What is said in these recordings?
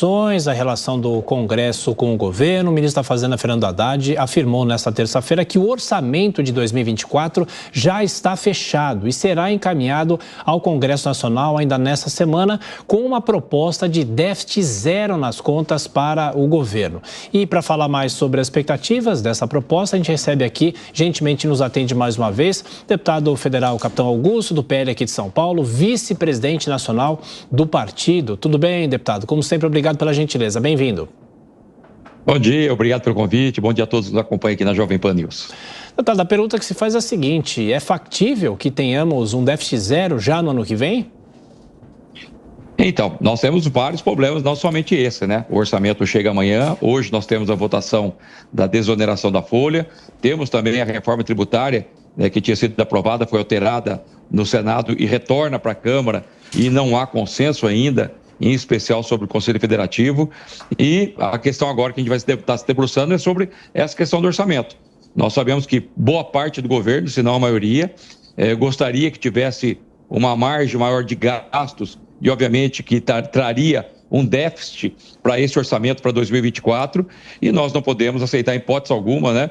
A relação do Congresso com o governo. O ministro da Fazenda, Fernando Haddad, afirmou nesta terça-feira que o orçamento de 2024 já está fechado e será encaminhado ao Congresso Nacional ainda nesta semana com uma proposta de déficit zero nas contas para o governo. E para falar mais sobre as expectativas dessa proposta, a gente recebe aqui, gentilmente nos atende mais uma vez, deputado federal Capitão Augusto, do PL aqui de São Paulo, vice-presidente nacional do partido. Tudo bem, deputado? Como sempre, obrigado pela gentileza. Bem-vindo. Bom dia, obrigado pelo convite. Bom dia a todos que nos acompanham aqui na Jovem Pan News. Deputado, a pergunta que se faz é a seguinte: é factível que tenhamos um déficit zero já no ano que vem? Então, nós temos vários problemas, não somente esse, né? O orçamento chega amanhã, hoje nós temos a votação da desoneração da folha, temos também a reforma tributária, né, que tinha sido aprovada, foi alterada no Senado e retorna para a Câmara e não há consenso ainda, em especial sobre o Conselho Federativo, e a questão agora que a gente vai estar se debruçando é sobre essa questão do orçamento. Nós sabemos que boa parte do governo, se não a maioria, gostaria que tivesse uma margem maior de gastos e, obviamente, que traria um déficit para esse orçamento para 2024, e nós não podemos aceitar, em hipótese alguma, né,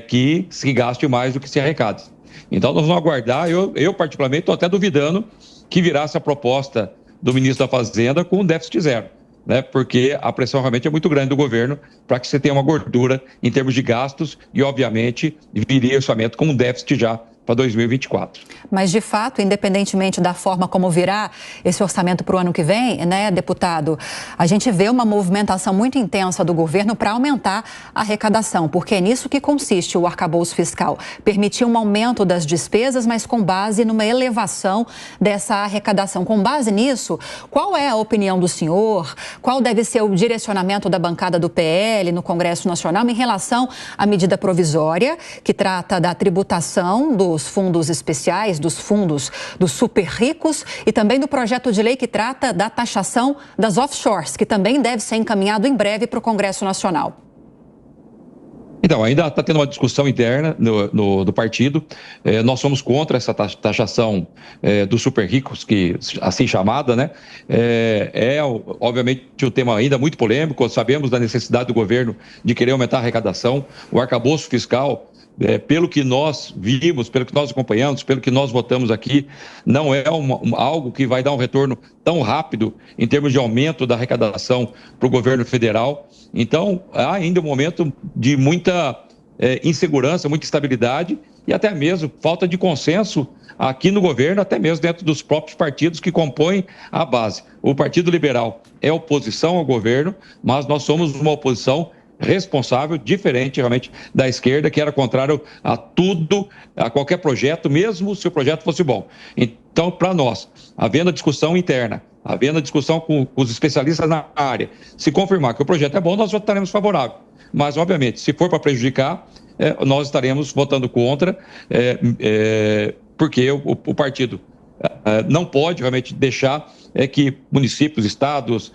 que se gaste mais do que se arrecade. Então, nós vamos aguardar. Eu particularmente, estou até duvidando que virasse a proposta do ministro da Fazenda com um déficit zero, né? Porque a pressão realmente é muito grande do governo para que você tenha uma gordura em termos de gastos e, obviamente, viria orçamento com um déficit já para 2024. Mas, de fato, independentemente da forma como virá esse orçamento para o ano que vem, né, deputado, a gente vê uma movimentação muito intensa do governo para aumentar a arrecadação, porque é nisso que consiste o arcabouço fiscal. Permitir um aumento das despesas, mas com base numa elevação dessa arrecadação. Com base nisso, qual é a opinião do senhor? Qual deve ser o direcionamento da bancada do PL no Congresso Nacional em relação à medida provisória, que trata da tributação dos fundos especiais, dos fundos dos super ricos, e também do projeto de lei que trata da taxação das offshores, que também deve ser encaminhado em breve para o Congresso Nacional? Então, ainda está tendo uma discussão interna do partido. Nós somos contra essa taxação dos super ricos, que assim chamada, né? Obviamente, um tema ainda muito polêmico. Sabemos da necessidade do governo de querer aumentar a arrecadação. O arcabouço fiscal, pelo que nós vimos, pelo que nós acompanhamos, pelo que nós votamos aqui, não é algo que vai dar um retorno tão rápido em termos de aumento da arrecadação para o governo federal. Então, há ainda um momento de muita insegurança, muita instabilidade e até mesmo falta de consenso aqui no governo, até mesmo dentro dos próprios partidos que compõem a base. O Partido Liberal é oposição ao governo, mas nós somos uma oposição responsável, diferente realmente da esquerda, que era contrário a tudo, a qualquer projeto, mesmo se o projeto fosse bom. Então, para nós, havendo a discussão interna, havendo a discussão com os especialistas na área, se confirmar que o projeto é bom, nós votaremos favorável. Mas, obviamente, se for para prejudicar, nós estaremos votando contra, porque o partido não pode realmente deixar que municípios, estados,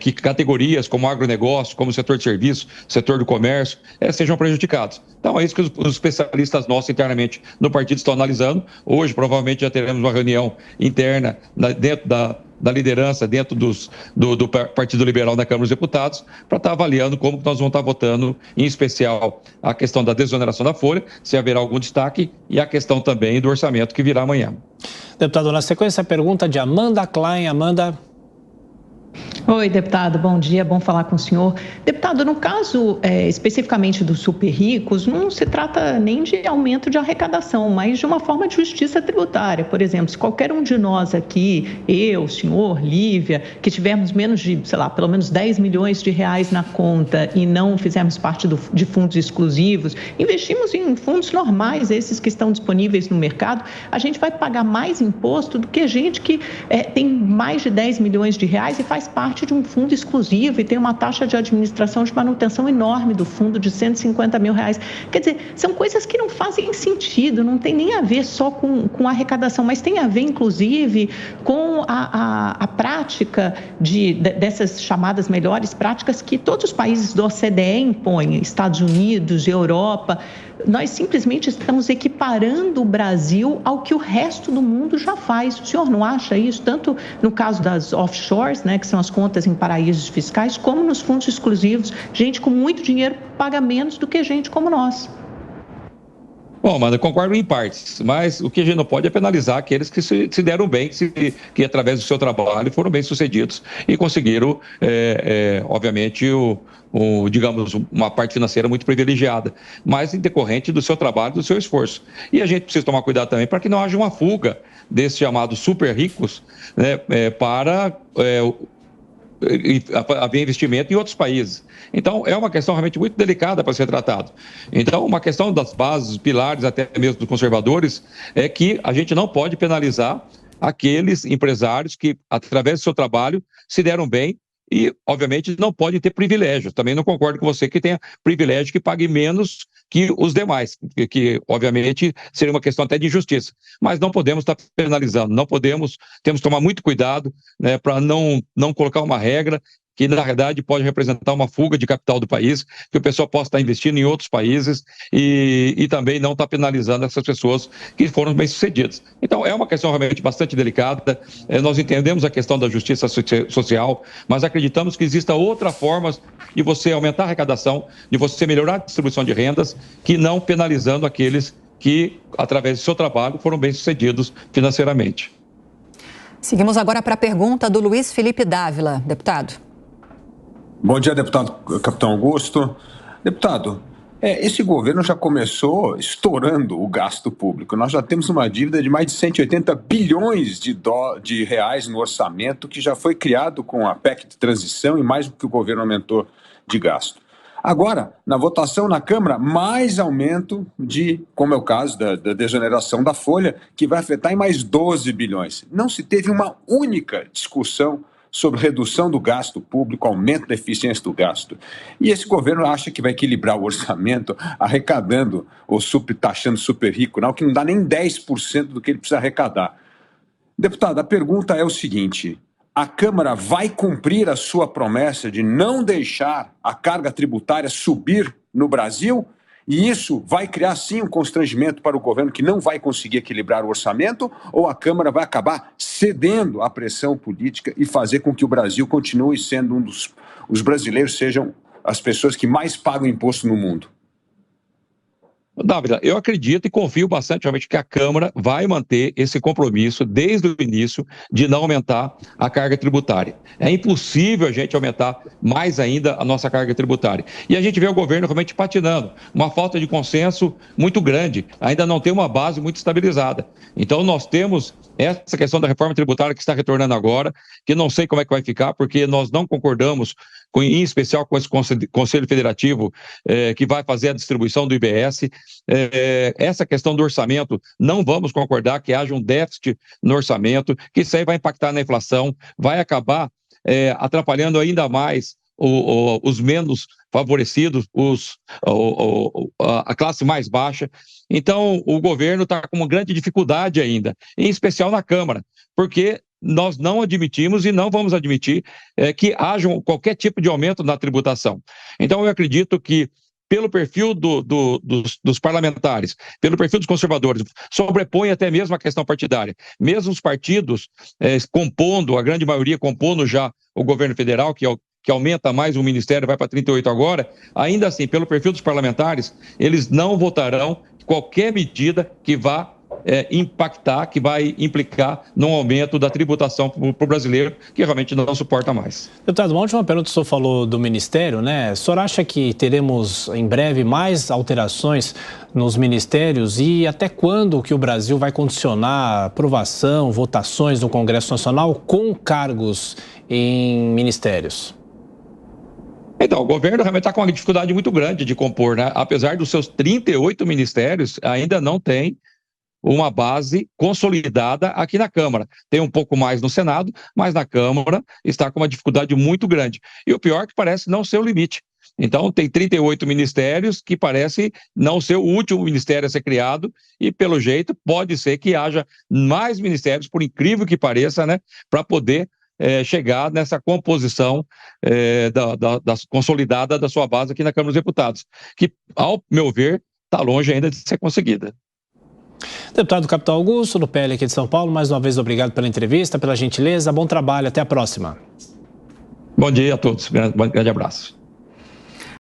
que categorias como agronegócio, como setor de serviços, setor do comércio, sejam prejudicados. Então, é isso que os especialistas nossos internamente no partido estão analisando. Hoje, provavelmente, já teremos uma reunião interna dentro da liderança, dentro do Partido Liberal na Câmara dos Deputados, para estar avaliando como nós vamos estar votando, em especial a questão da desoneração da folha, se haverá algum destaque, e a questão também do orçamento que virá amanhã. Deputado, na sequência, a pergunta de Amanda Klein. Amanda. Oi, deputado, bom dia, bom falar com o senhor. Deputado, no caso especificamente dos super ricos, não se trata nem de aumento de arrecadação, mas de uma forma de justiça tributária. Por exemplo, se qualquer um de nós aqui, eu, o senhor, Lívia, que tivermos menos de, sei lá, pelo menos 10 milhões de reais na conta e não fizermos parte de fundos exclusivos, investimos em fundos normais, esses que estão disponíveis no mercado, a gente vai pagar mais imposto do que gente que tem mais de 10 milhões de reais e faz parte de um fundo exclusivo e tem uma taxa de administração de manutenção enorme do fundo de R$150 mil. Quer dizer, são coisas que não fazem sentido, não tem nem a ver só com a arrecadação, mas tem a ver, inclusive, com a prática dessas chamadas melhores práticas que todos os países do OCDE impõem, Estados Unidos, Europa. Nós simplesmente estamos equiparando o Brasil ao que o resto do mundo já faz. O senhor não acha isso? Tanto no caso das offshores, né, que registram as contas em paraísos fiscais, como nos fundos exclusivos. Gente com muito dinheiro paga menos do que gente como nós. Bom, Amanda, eu concordo em partes, mas o que a gente não pode é penalizar aqueles que se deram bem, que através do seu trabalho foram bem-sucedidos e conseguiram, obviamente, digamos, uma parte financeira muito privilegiada, mas em decorrente do seu trabalho, do seu esforço. E a gente precisa tomar cuidado também para que não haja uma fuga desses chamados super ricos, né, para haver investimento em outros países. Então, é uma questão realmente muito delicada para ser tratado. Então, uma questão das bases, dos pilares, até mesmo dos conservadores, é que a gente não pode penalizar aqueles empresários que, através do seu trabalho, se deram bem e, obviamente, não podem ter privilégios. Também não concordo com você que tenha privilégio que pague menos que os demais, que obviamente seria uma questão até de injustiça. Mas não podemos estar penalizando, temos que tomar muito cuidado, né, para não colocar uma regra que, na verdade, pode representar uma fuga de capital do país, que o pessoal possa estar investindo em outros países e também não estar penalizando essas pessoas que foram bem-sucedidas. Então, é uma questão realmente bastante delicada. Nós entendemos a questão da justiça social, mas acreditamos que exista outra forma de você aumentar a arrecadação, de você melhorar a distribuição de rendas, que não penalizando aqueles que, através do seu trabalho, foram bem-sucedidos financeiramente. Seguimos agora para a pergunta do Luiz Felipe Dávila. Deputado. Bom dia, deputado Capitão Augusto. Deputado, esse governo já começou estourando o gasto público. Nós já temos uma dívida de mais de 180 bilhões de reais no orçamento, que já foi criado com a PEC de transição e mais do que o governo aumentou de gasto. Agora, na votação na Câmara, mais aumento como é o caso da desoneração da folha, que vai afetar em mais 12 bilhões. Não se teve uma única discussão sobre redução do gasto público, aumento da eficiência do gasto. E esse governo acha que vai equilibrar o orçamento arrecadando ou taxando super rico, não, que não dá nem 10% do que ele precisa arrecadar. Deputado, a pergunta é o seguinte: a Câmara vai cumprir a sua promessa de não deixar a carga tributária subir no Brasil? E isso vai criar, sim, um constrangimento para o governo que não vai conseguir equilibrar o orçamento? Ou a Câmara vai acabar cedendo à pressão política e fazer com que o Brasil continue sendo os brasileiros sejam as pessoas que mais pagam imposto no mundo? Dávila, eu acredito e confio bastante realmente que a Câmara vai manter esse compromisso desde o início de não aumentar a carga tributária. É impossível a gente aumentar mais ainda a nossa carga tributária. E a gente vê o governo realmente patinando, uma falta de consenso muito grande, ainda não tem uma base muito estabilizada. Então nós temos essa questão da reforma tributária que está retornando agora, que não sei como é que vai ficar, porque nós não concordamos, em especial com esse Conselho Federativo, que vai fazer a distribuição do IBS. Essa questão do orçamento, não vamos concordar que haja um déficit no orçamento, que isso aí vai impactar na inflação, vai acabar atrapalhando ainda mais os menos favorecidos, a classe mais baixa. Então, o governo está com uma grande dificuldade ainda, em especial na Câmara, porque nós não admitimos e não vamos admitir que haja qualquer tipo de aumento na tributação. Então, eu acredito que, pelo perfil dos parlamentares, pelo perfil dos conservadores, sobrepõe até mesmo a questão partidária. Mesmo os partidos compondo, a grande maioria compondo já o governo federal, que aumenta mais o ministério, vai para 38 agora, ainda assim, pelo perfil dos parlamentares, eles não votarão qualquer medida que vá impactar, que vai implicar num aumento da tributação para o brasileiro, que realmente não suporta mais. Deputado, uma última pergunta, o senhor falou do Ministério, né? O senhor acha que teremos em breve mais alterações nos ministérios e até quando que o Brasil vai condicionar aprovação, votações no Congresso Nacional com cargos em ministérios? Então, o governo realmente está com uma dificuldade muito grande de compor, né? Apesar dos seus 38 ministérios, ainda não tem uma base consolidada aqui na Câmara. Tem um pouco mais no Senado, mas na Câmara está com uma dificuldade muito grande. E o pior é que parece não ser o limite. Então, tem 38 ministérios que parece não ser o último ministério a ser criado e, pelo jeito, pode ser que haja mais ministérios, por incrível que pareça, né, para poder chegar nessa composição consolidada da sua base aqui na Câmara dos Deputados, que, ao meu ver, está longe ainda de ser conseguida. Deputado Capitão Augusto, do PL aqui de São Paulo, mais uma vez obrigado pela entrevista, pela gentileza, bom trabalho, até a próxima. Bom dia a todos. Grande abraço.